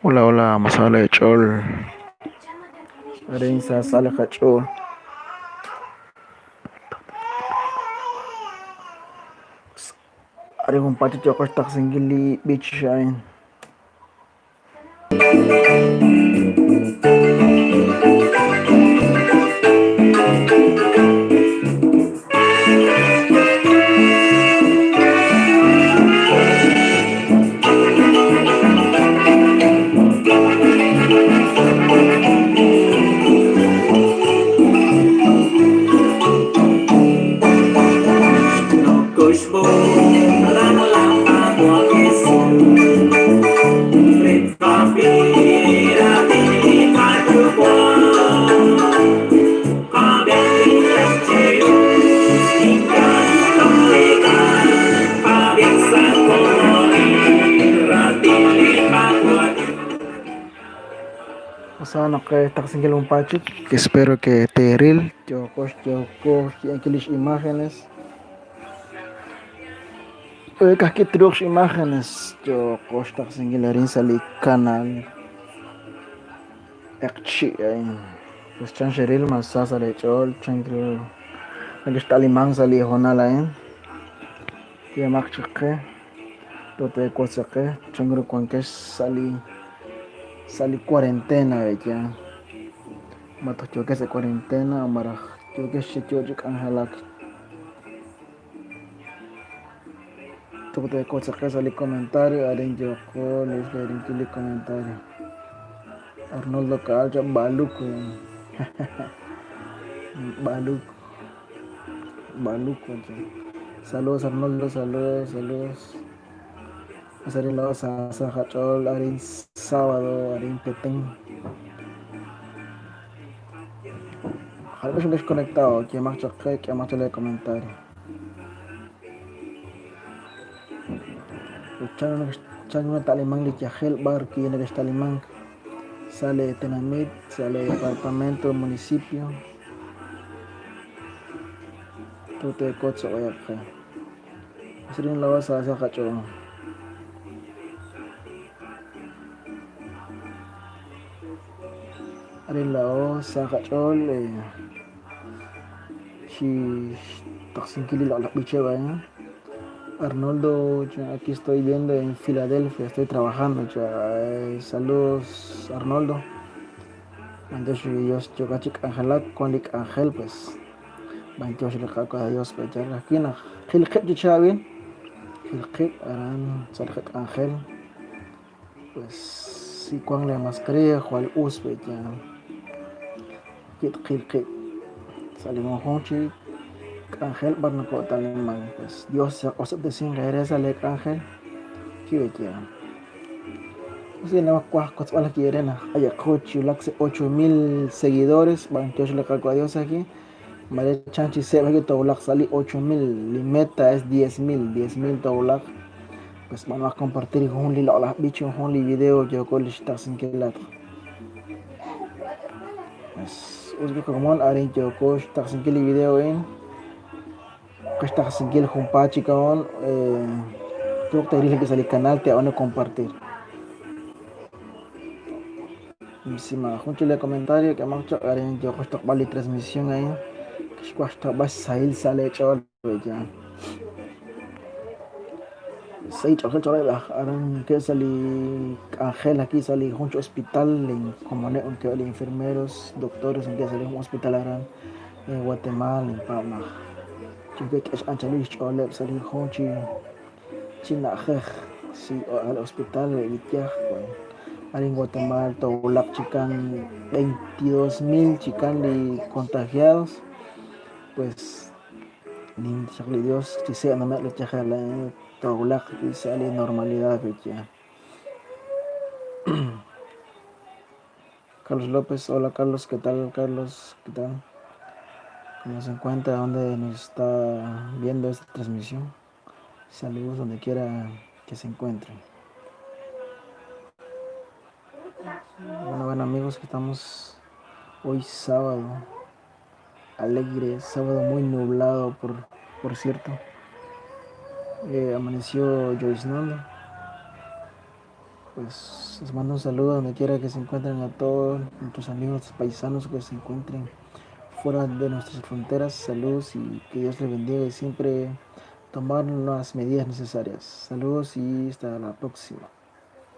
Hola, hola, masala de chol. Arensa, sale chol. Are un patito que está singili beach shine. खुशबू रंग लाता हुआ किसी primavera dedica tu cuore avete incanto legale avanza colori radili pacuat. Masana que está singili un patito. Que espero que te reel. Yo coach, aquellas imágenes. Que trucos imágenes. Yo coach está singili arensa li canal. Ekchi ay. Pues chan sheril masasa de chol. Chan que está limang sali honala en. Que mak chike. Tote kosake. Chan que cuanques sali cuarentena ya. Mato yo que se cuarentena, mara yo que se yo angelak. Tu te cosa que sali comentario, aren yo ko les aren kili comentario. Arnoldo Calcha baluco, baluco, baluco. Saludos Arnoldo, saludos. Hacer el lado sa hachol, aren sábado, aren petén. Hal besh desconectado, que más le comentario. Chan una talimang li kiahel bar ki ne talimang. Sale Tenamit, sale departamento, municipio, Tute Kotso Oyakhe. Sering lawas sa kacho. Arin lao sa kacho si taksin kili la biche ba. Arnoldo, aquí estoy viendo en Filadelfia, estoy trabajando. Saludos Arnoldo. Entonces yo cachik Angelak con lik Angel pues. Bantos le caco a Dios pues ya aquí na. Gil Chabin. Gil Aran Sarjet Angel. Pues si cuando le mascarilla cual usbe ya kit salimos honchi ángel barnaco talimán pues Dios os de sin regresa le ángel que ya si no cuas cosas la quieren hay coche laxe 8000 seguidores van que le cago a Dios aquí María Chanchi se ve que todo sali 8000 li meta es 10,000 todo pues van a compartir con un lila las bicho un li video yo con lista sin que la uzbek komon arin yo coach taksin kili video in coach taksin kili humpachi kaon creo que te que salir canal te van a compartir encima junto le comentario que más arin yo coach tak bali transmisión ahí que coach tak bas sahil sale chol ya sai chol chol lah arin que sali Ángel aquí sali junto hospital en como ne que enfermeros doctores en que sali un hospital aran en Guatemala en Pama juga kes anchali chole sali honchi china jej si al hospital de Vitiaj en Guatemala tolak chican 22,000 chican contagiados pues ni chakli Dios si sea no me lo chajala tolak y sale normalidad ya Carlos López, hola Carlos, ¿qué tal Carlos? ¿Qué tal? ¿Cómo se encuentra? ¿Dónde nos está viendo esta transmisión? Saludos donde quiera que se encuentren. Bueno amigos, que estamos hoy sábado, alegre, sábado muy nublado por cierto. Amaneció lloviznando. Pues les mando un saludo donde quiera que se encuentren a todos nuestros amigos paisanos que se encuentren fuera de nuestras fronteras. Saludos y que Dios les bendiga y siempre tomar las medidas necesarias. Saludos y hasta la próxima.